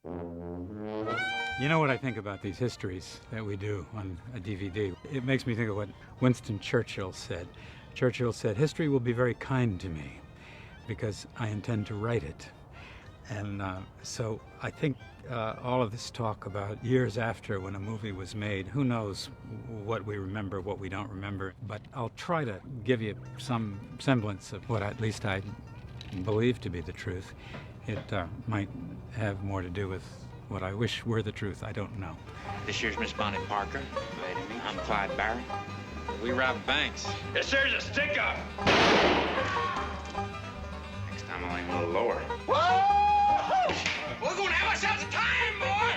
You know what I think about these histories that we do on a DVD? It makes me think of what Winston Churchill said. Churchill said, "History will be very kind to me because I intend to write it." And so I think all of this talk about years after when a movie was made, who knows what we remember, what we don't remember, but I'll try to give you some semblance of what at least I believe to be the truth. It might have more to do with what I wish were the truth. I don't know. This year's Miss Bonnie Parker. I'm Clyde Barry. We rob banks. This here's a stick-up. Next time I'll aim a little lower. Whoa! We're gonna have ourselves a time, boy!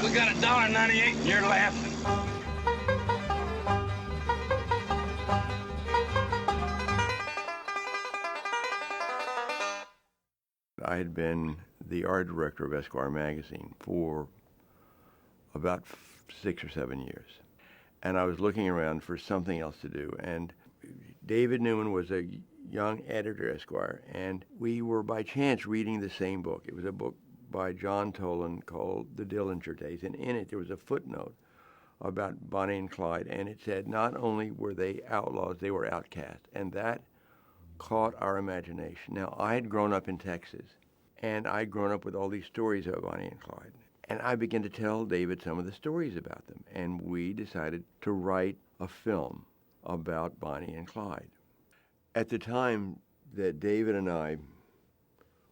We got $1.98 and you're laughing. I had been the art director of Esquire magazine for about 6 or 7 years. And I was looking around for something else to do. And David Newman was a young editor at Esquire, and we were by chance reading the same book. It was a book by John Toland called The Dillinger Days, and in it there was a footnote about Bonnie and Clyde, and it said not only were they outlaws, they were outcasts, and that caught our imagination. Now, I had grown up in Texas, and I'd grown up with all these stories about Bonnie and Clyde, and I began to tell David some of the stories about them, and we decided to write a film about Bonnie and Clyde. At the time that David and I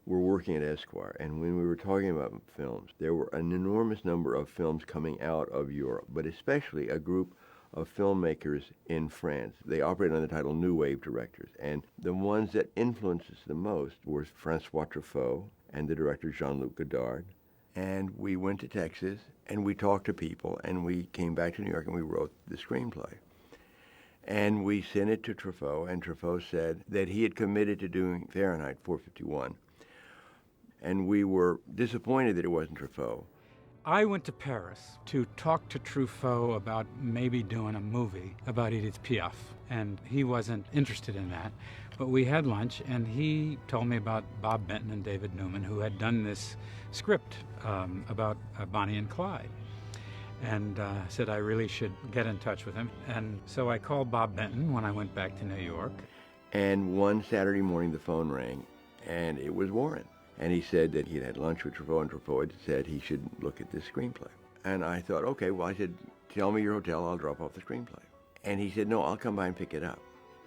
were working at Esquire, and when we were talking about films, there were an enormous number of films coming out of Europe, but especially a group of filmmakers in France. They operated on the title New Wave directors, and the ones that influenced us the most were Francois Truffaut and the director Jean-Luc Godard. And we went to Texas, and we talked to people, and we came back to New York, and we wrote the screenplay. And we sent it to Truffaut, and Truffaut said that he had committed to doing Fahrenheit 451. And we were disappointed that it wasn't Truffaut. I went to Paris to talk to Truffaut about maybe doing a movie about Edith Piaf, and he wasn't interested in that. But we had lunch, and he told me about Bob Benton and David Newman, who had done this script about Bonnie and Clyde, and said I really should get in touch with him. And so I called Bob Benton when I went back to New York. And one Saturday morning, the phone rang, and it was Warren. And he said that he had had lunch with Truffaut, and Truffaut had said he should look at this screenplay. And I thought, okay, well, I said, tell me your hotel, I'll drop off the screenplay. And he said, no, I'll come by and pick it up.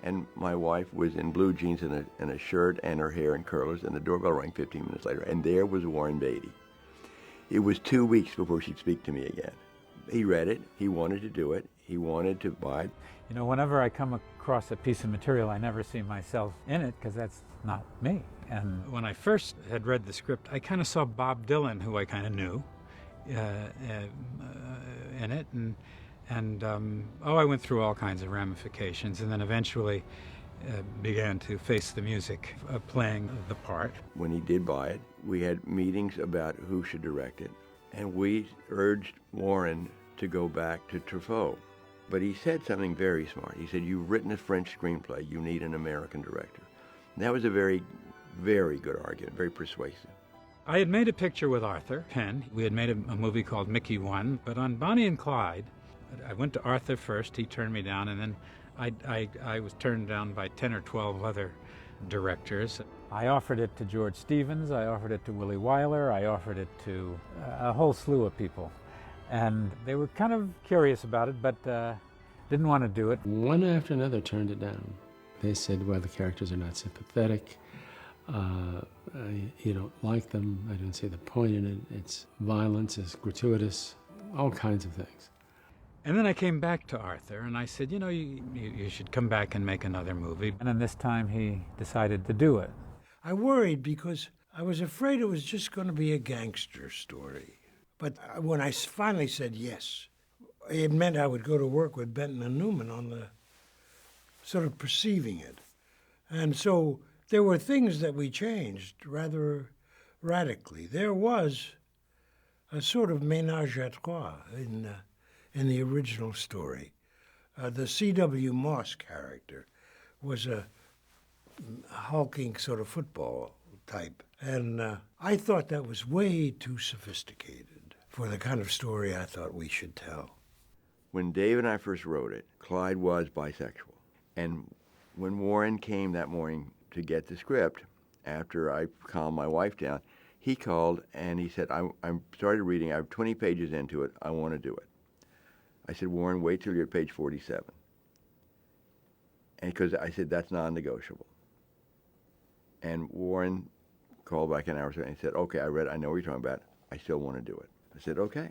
And my wife was in blue jeans and a shirt and her hair in curlers, and the doorbell rang 15 minutes later, and there was Warren Beatty. It was 2 weeks before she'd speak to me again. He read it, he wanted to do it, he wanted to buy it. You know, whenever I come across a piece of material, I never see myself in it, because that's not me. And when I first had read the script, I kind of saw Bob Dylan, who I kind of knew, in it. And I went through all kinds of ramifications, and then eventually began to face the music of playing the part. When he did buy it, we had meetings about who should direct it. And we urged Warren to go back to Truffaut. But he said something very smart. He said, you've written a French screenplay, you need an American director. And that was a very, very good argument, very persuasive. I had made a picture with Arthur Penn. We had made a movie called Mickey 1, but on Bonnie and Clyde, I went to Arthur first, he turned me down, and then I was turned down by 10 or 12 other directors. I offered it to George Stevens, I offered it to Willie Wyler, I offered it to a whole slew of people. And they were kind of curious about it, but didn't want to do it. One after another turned it down. They said, well, the characters are not sympathetic. You don't like them. I don't see the point in it. It's violence, it's gratuitous, all kinds of things. And then I came back to Arthur, and I said, you know, you should come back and make another movie. And then this time he decided to do it. I worried because I was afraid it was just going to be a gangster story. But when I finally said yes, it meant I would go to work with Benton and Newman on the sort of perceiving it. And so there were things that we changed rather radically. There was a sort of ménage à trois in the original story. The C.W. Moss character was a hulking sort of football type, and I thought that was way too sophisticated for the kind of story I thought we should tell. When Dave and I first wrote it, Clyde was bisexual. And when Warren came that morning to get the script, after I calmed my wife down, he called and he said, I started reading, I'm 20 pages into it, I want to do it. I said, Warren, wait till you're at page 47. And because I said, that's non-negotiable. And Warren called back an hour later and he said, okay, I read it, I know what you're talking about, I still want to do it. I said, okay.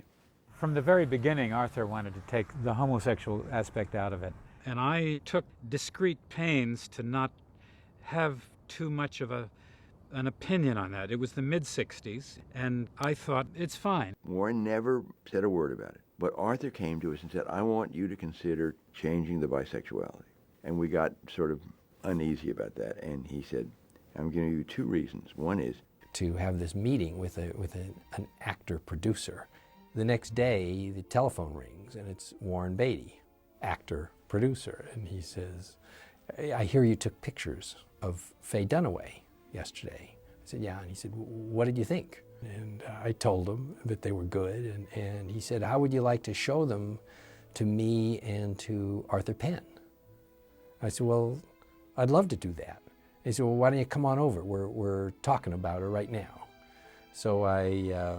From the very beginning, Arthur wanted to take the homosexual aspect out of it. And I took discreet pains to not have too much of an opinion on that. It was the mid-'60s, and I thought, it's fine. Warren never said a word about it. But Arthur came to us and said, I want you to consider changing the bisexuality. And we got sort of uneasy about that. And he said, I'm giving you two reasons. One is to have this meeting with an actor-producer. The next day, the telephone rings, and it's Warren Beatty, actor-producer. And he says, I hear you took pictures of Faye Dunaway yesterday. I said, yeah. And he said, what did you think? And I told him that they were good. And he said, how would you like to show them to me and to Arthur Penn? I said, well, I'd love to do that. He said, well, why don't you come on over? We're talking about it right now. So I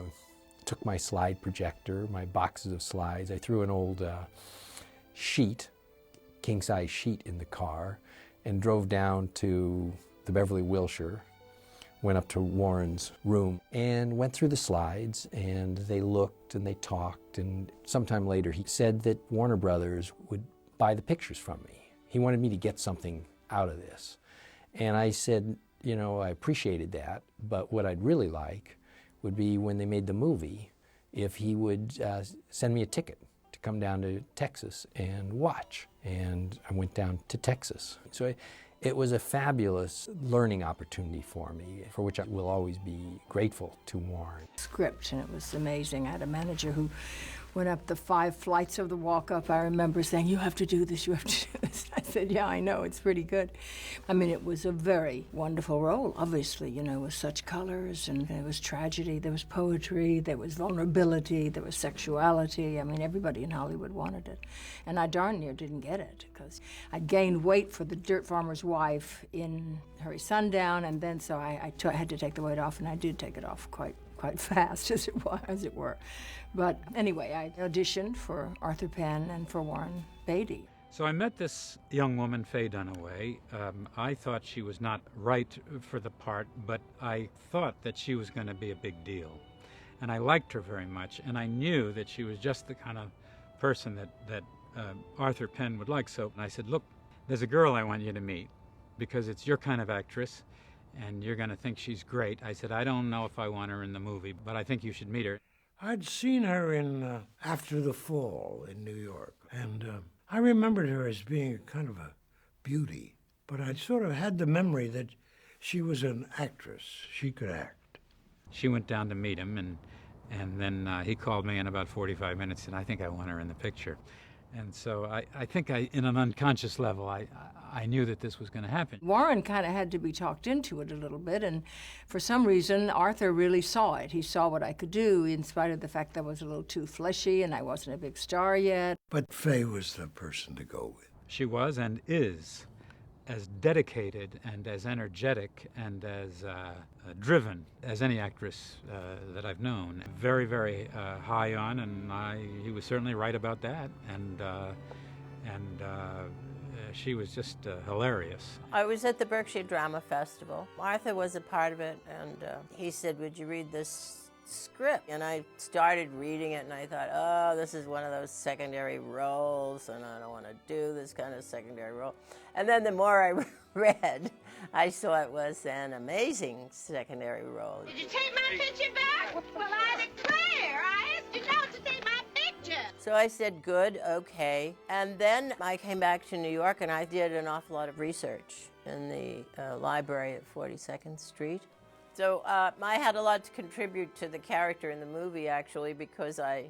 took my slide projector, my boxes of slides. I threw an old sheet, king-size sheet in the car, and drove down to the Beverly Wilshire, went up to Warren's room and went through the slides, and they looked and they talked, and sometime later he said that Warner Brothers would buy the pictures from me. He wanted me to get something out of this. And I said, you know, I appreciated that, but what I'd really like would be when they made the movie, if he would send me a ticket to come down to Texas and watch. And I went down to Texas. So it was a fabulous learning opportunity for me, for which I will always be grateful to Warren. Script, and it was amazing. I had a manager who went up the 5 flights of the walk-up. I remember saying, you have to do this, you have to do this. I said, yeah, I know, it's pretty good. I mean, it was a very wonderful role, obviously, you know, with such colors, and there was tragedy, there was poetry, there was vulnerability, there was sexuality. I mean, everybody in Hollywood wanted it. And I darn near didn't get it, because I gained weight for the dirt farmer's wife in Hurry Sundown, and then so I had to take the weight off, and I did take it off quite fast, as it were. But anyway, I auditioned for Arthur Penn and for Warren Beatty. So I met this young woman, Faye Dunaway. I thought she was not right for the part, but I thought that she was going to be a big deal. And I liked her very much, and I knew that she was just the kind of person that Arthur Penn would like. So I said, look, there's a girl I want you to meet, because it's your kind of actress, and you're going to think she's great. I said, I don't know if I want her in the movie, but I think you should meet her. I'd seen her in After the Fall in New York, and I remembered her as being kind of a beauty, but I sort of had the memory that she was an actress. She could act. She went down to meet him, and then he called me in about 45 minutes, and I think I want her in the picture. And so I think in an unconscious level, I knew that this was going to happen. Warren kind of had to be talked into it a little bit, and for some reason, Arthur really saw it. He saw what I could do, in spite of the fact that I was a little too fleshy and I wasn't a big star yet. But Faye was the person to go with. She was and is as dedicated and as energetic and as driven as any actress that I've known. Very, very high on, and he was certainly right about that. And she was just hilarious. I was at the Berkshire Drama Festival. Arthur was a part of it, and he said, would you read this script? And I started reading it, and I thought, oh, this is one of those secondary roles, and I don't want to do this kind of secondary role. And then the more I read, I saw it was an amazing secondary role. Did you take my picture back? Well, I declare, I asked you not to take my picture. So I said, good, okay. And then I came back to New York, and I did an awful lot of research in the library at 42nd Street. So I had a lot to contribute to the character in the movie, actually, because I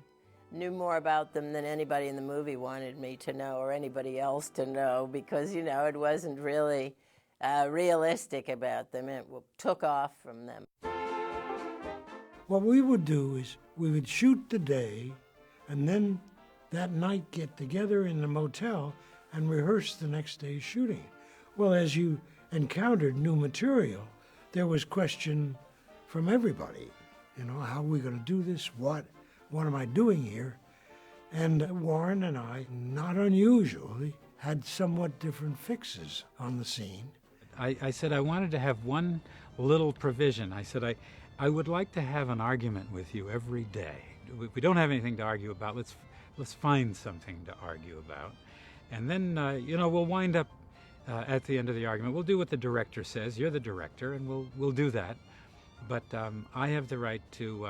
knew more about them than anybody in the movie wanted me to know or anybody else to know, because, you know, it wasn't really realistic about them. It took off from them. What we would do is we would shoot the day and then that night get together in the motel and rehearse the next day's shooting. Well, as you encountered new material, there was question from everybody. You know, how are we going to do this? What am I doing here? And Warren and I, not unusually, had somewhat different fixes on the scene. I said I wanted to have one little provision. I said I would like to have an argument with you every day. We don't have anything to argue about. Let's find something to argue about. And then, you know, we'll wind up at the end of the argument. We'll do what the director says. You're the director, and we'll do that. But I have the right to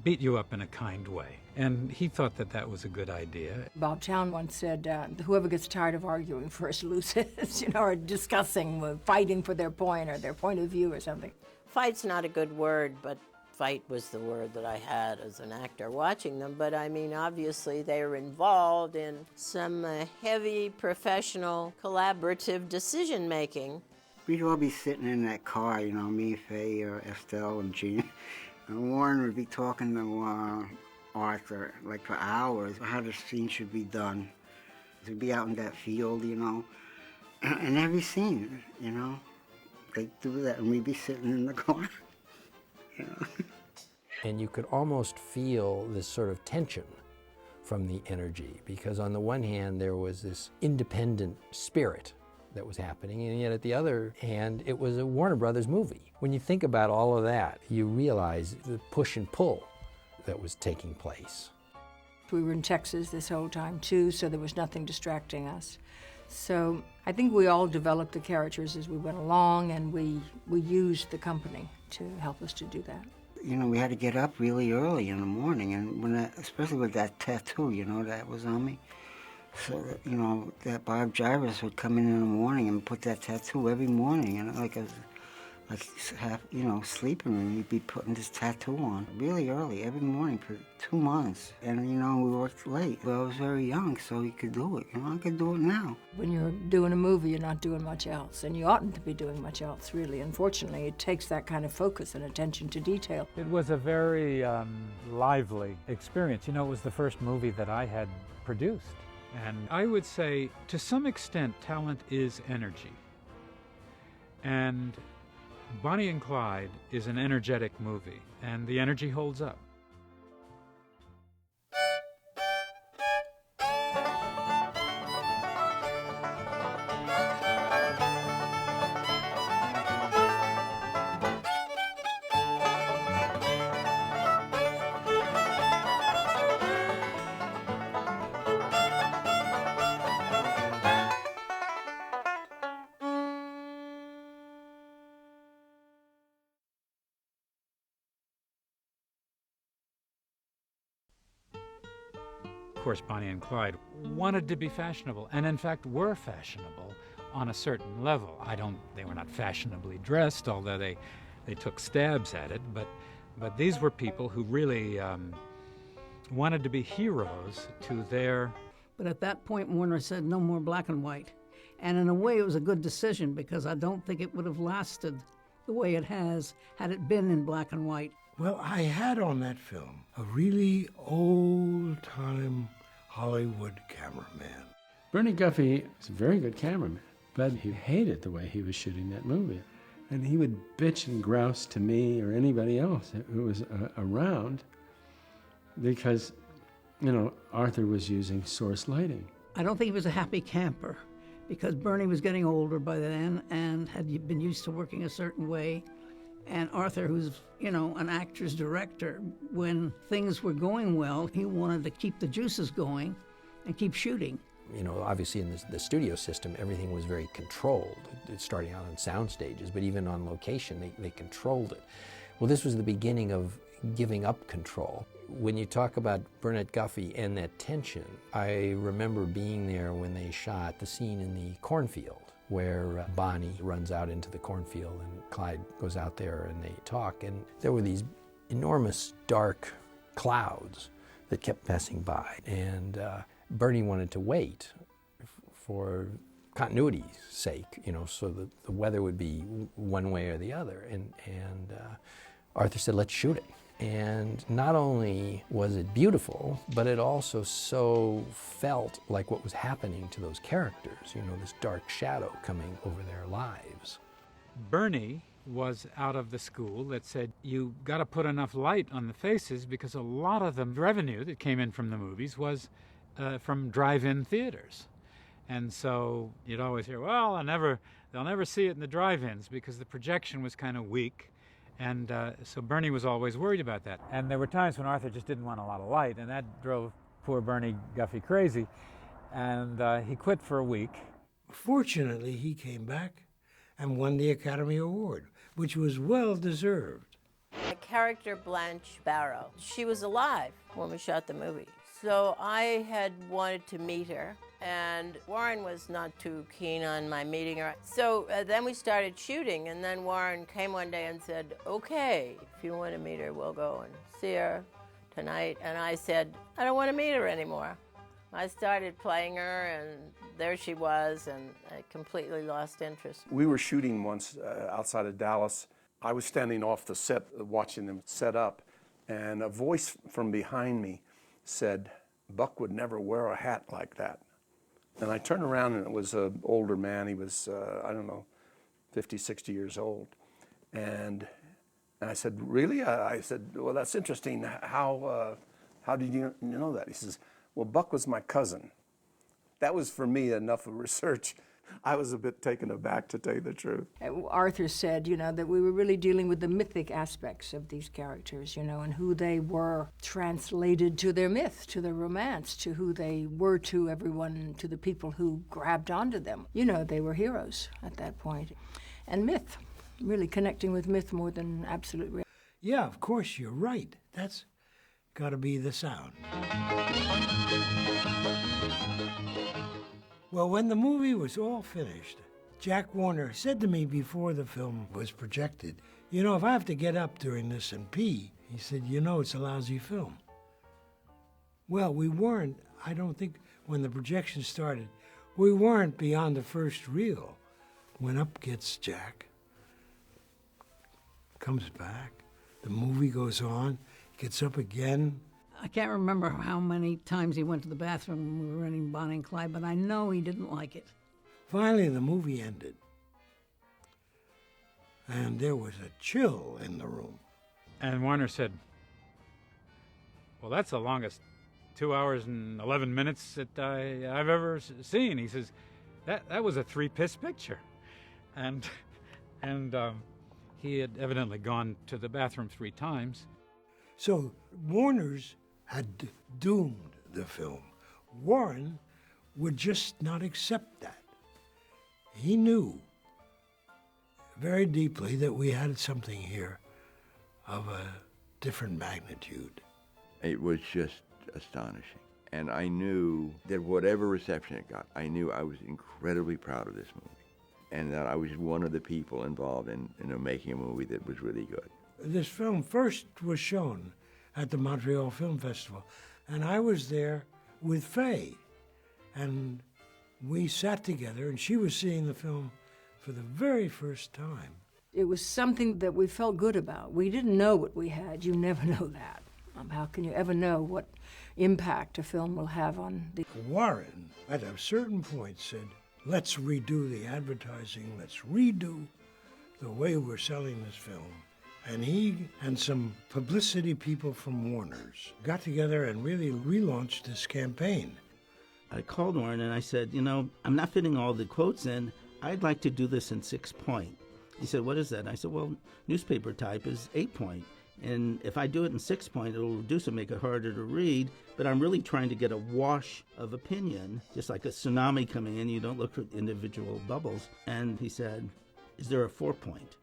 beat you up in a kind way. And he thought that was a good idea. Bob Town once said, whoever gets tired of arguing first loses, you know, or discussing, fighting for their point or their point of view or something. Fight's not a good word, but fight was the word that I had as an actor watching them. But I mean, obviously they were involved in some heavy, professional, collaborative decision making. We'd all be sitting in that car, you know, me, Faye, or Estelle, and Gene. And Warren would be talking to Arthur, like for hours, how the scene should be done. We'd be out in that field, you know, and every scene, you know, they'd do that, and we'd be sitting in the car, you know. And you could almost feel this sort of tension from the energy, because on the one hand, there was this independent spirit that was happening, and yet at the other hand, it was a Warner Brothers movie. When you think about all of that, you realize the push and pull that was taking place. We were in Texas this whole time too, so there was nothing distracting us. So I think we all developed the characters as we went along, and we used the company to help us to do that. You know, we had to get up really early in the morning, and when especially with that tattoo, you know, that was on me. So, you know, that Bob Jarvis would come in the morning and put that tattoo every morning, and like half, you know, sleeping, and we'd be putting this tattoo on really early every morning for 2 months. And, you know, we worked late. But I was very young, so you could do it. You know, I could do it now. When you're doing a movie, you're not doing much else, and you oughtn't to be doing much else, really. Unfortunately, it takes that kind of focus and attention to detail. It was a very lively experience. You know, it was the first movie that I had produced. And I would say, to some extent, talent is energy. And Bonnie and Clyde is an energetic movie, and the energy holds up. Of course, Bonnie and Clyde wanted to be fashionable, and in fact were fashionable on a certain level. They were not fashionably dressed, although they took stabs at it, but these were people who really wanted to be heroes to their... But at that point, Warner said no more black and white. And in a way, it was a good decision, because I don't think it would have lasted the way it has had it been in black and white. Well, I had on that film a really old-time Hollywood cameraman. Bernie Guffey was a very good cameraman, but he hated the way he was shooting that movie. And he would bitch and grouse to me or anybody else who was around because, you know, Arthur was using source lighting. I don't think he was a happy camper, because Bernie was getting older by then and had been used to working a certain way. And Arthur, who's, you know, an actor's director, when things were going well, he wanted to keep the juices going and keep shooting. You know, obviously in the studio system, everything was very controlled, starting out on sound stages, but even on location, they controlled it. Well, this was the beginning of giving up control. When you talk about Burnett Guffey and that tension, I remember being there when they shot the scene in the cornfield. where Bonnie runs out into the cornfield and Clyde goes out there and they talk. And there were these enormous dark clouds that kept passing by. And Bernie wanted to wait for continuity's sake, you know, so that the weather would be one way or the other. And Arthur said, let's shoot it. And not only was it beautiful, but it also so felt like what was happening to those characters, you know, this dark shadow coming over their lives. Bernie was out of the school that said, you got to put enough light on the faces because a lot of the revenue that came in from the movies was from drive-in theaters. And so you'd always hear, well, they'll never see it in the drive-ins because the projection was kind of weak. And so Bernie was always worried about that. And there were times when Arthur just didn't want a lot of light, and that drove poor Bernie Guffey crazy. And he quit for a week. Fortunately, he came back and won the Academy Award, which was well-deserved. My character, Blanche Barrow, she was alive when we shot the movie. So I had wanted to meet her, and Warren was not too keen on my meeting her. So then we started shooting, and then Warren came one day and said, okay, if you want to meet her, we'll go and see her tonight. And I said, I don't want to meet her anymore. I started playing her, and there she was, and I completely lost interest. We were shooting once outside of Dallas. I was standing off the set watching them set up, and a voice from behind me said, Buck would never wear a hat like that. And I turned around, and it was an older man. He was, I don't know, 50, 60 years old. And I said, really? I said, well, that's interesting. How did you know that? He says, well, Buck was my cousin. That was, for me, enough of research. I was a bit taken aback, to tell you the truth. Arthur said, you know, that we were really dealing with the mythic aspects of these characters, you know, and who they were translated to their myth, to their romance, to who they were to everyone, to the people who grabbed onto them. You know, they were heroes at that point. And myth, really connecting with myth more than absolute reality. Yeah, of course, you're right. That's got to be the sound. Well, when the movie was all finished, Jack Warner said to me before the film was projected, you know, if I have to get up during this and pee, he said, you know, it's a lousy film. Well, we weren't, I don't think, when the projection started, we weren't beyond the first reel when up gets Jack, comes back, the movie goes on, gets up again. I can't remember how many times he went to the bathroom when we were running Bonnie and Clyde, but I know he didn't like it. Finally, the movie ended, and there was a chill in the room. And Warner said, well, that's the longest 2 hours and 11 minutes that I've ever seen. He says, that was a three-piss picture. And he had evidently gone to the bathroom 3 times. So Warner's had doomed the film. Warren would just not accept that. He knew very deeply that we had something here of a different magnitude. It was just astonishing. And I knew that whatever reception it got, I knew I was incredibly proud of this movie. And that I was one of the people involved in making a movie that was really good. This film first was shown at the Montreal Film Festival, and I was there with Faye, and we sat together, and she was seeing the film for the very first time. It was something that we felt good about. We didn't know what we had. You never know that. How can you ever know what impact a film will have on the... Warren, at a certain point, said, let's redo the advertising, let's redo the way we're selling this film. And he and some publicity people from Warner's got together and really relaunched this campaign. I called Warren and I said, you know, I'm not fitting all the quotes in. I'd like to do this in 6 point. He said, what is that? I said, well, newspaper type is 8 point. And if I do it in 6 point, it'll reduce it, make it harder to read. But I'm really trying to get a wash of opinion, just like a tsunami coming in. You don't look for individual bubbles. And he said, is there a 4 point?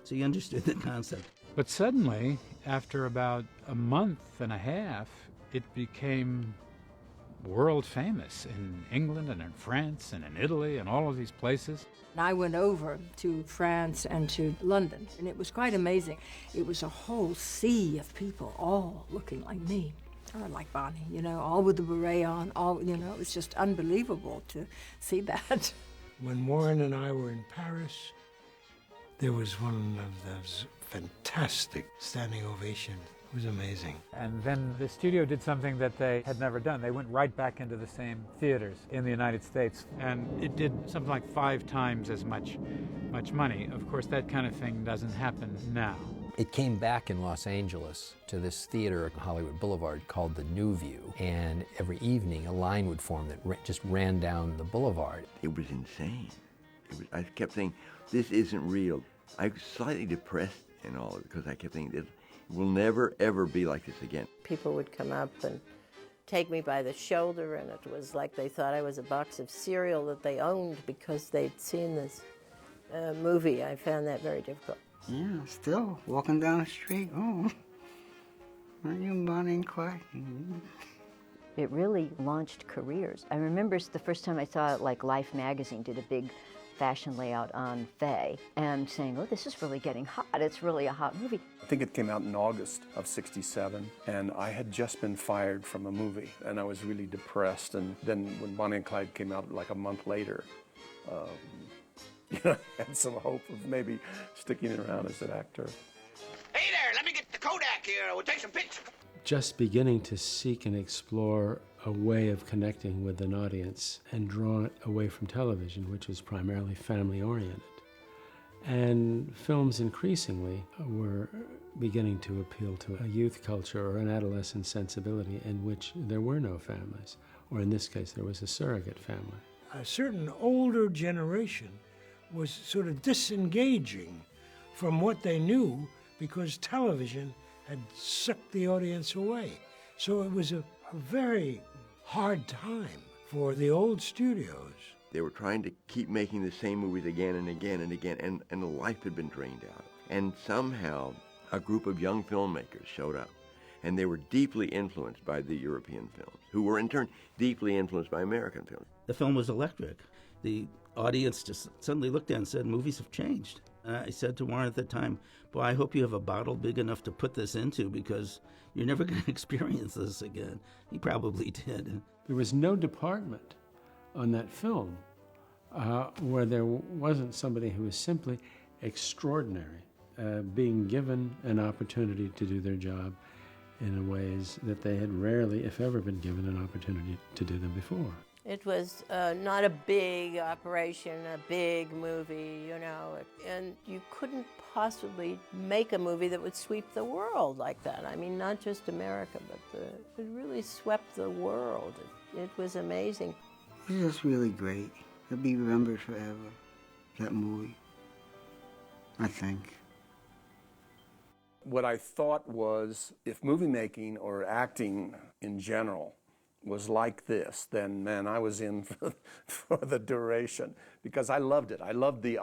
So he understood the concept. But suddenly, after about a month and a half, it became world famous in England and in France and in Italy and all of these places. And I went over to France and to London, and it was quite amazing. It was a whole sea of people, all looking like me, or like Bonnie, you know, all with the beret on, all, you know, it was just unbelievable to see that. When Warren and I were in Paris, there was one of those fantastic standing ovations. It was amazing. And then the studio did something that they had never done. They went right back into the same theaters in the United States, and it did something like 5 times as much money. Of course, that kind of thing doesn't happen now. It came back in Los Angeles to this theater on Hollywood Boulevard called the New View, and every evening a line would form that just ran down the boulevard. It was insane. I kept saying, this isn't real. I was slightly depressed and all because I kept thinking, it will never, ever be like this again. People would come up and take me by the shoulder, and it was like they thought I was a box of cereal that they owned because they'd seen this movie. I found that very difficult. Yeah, still walking down the street. Oh, aren't you Bonnie and Clyde? It really launched careers. I remember the first time I saw it, like Life magazine did a big fashion layout on Faye, and saying, oh, this is really getting hot. It's really a hot movie. I think it came out in August of '67, and I had just been fired from a movie, and I was really depressed. And then when Bonnie and Clyde came out like a month later, you know, I had some hope of maybe sticking around as an actor. Hey there, let me get the Kodak here. We'll take some pictures. Just beginning to seek and explore a way of connecting with an audience and draw it away from television, which is primarily family-oriented. And films increasingly were beginning to appeal to a youth culture or an adolescent sensibility in which there were no families, or in this case, there was a surrogate family. A certain older generation was sort of disengaging from what they knew because television had sucked the audience away. So it was a very hard time for the old studios. They were trying to keep making the same movies again and again and again, and the life had been drained out. And somehow a group of young filmmakers showed up, and they were deeply influenced by the European films, who were in turn deeply influenced by American films. The film was electric. The audience just suddenly looked at it and said, movies have changed. I said to Warren at the time, boy, I hope you have a bottle big enough to put this into because you're never going to experience this again. He probably did. There was no department on that film where there wasn't somebody who was simply extraordinary, being given an opportunity to do their job in ways that they had rarely, if ever, been given an opportunity to do them before. It was not a big operation, a big movie, you know, and you couldn't possibly make a movie that would sweep the world like that. I mean, not just America, but it really swept the world. It was amazing. It was just really great. It'll be remembered forever, that movie, I think. What I thought was, if movie making or acting in general was like this, then man, I was in for the duration, because I loved it. I loved the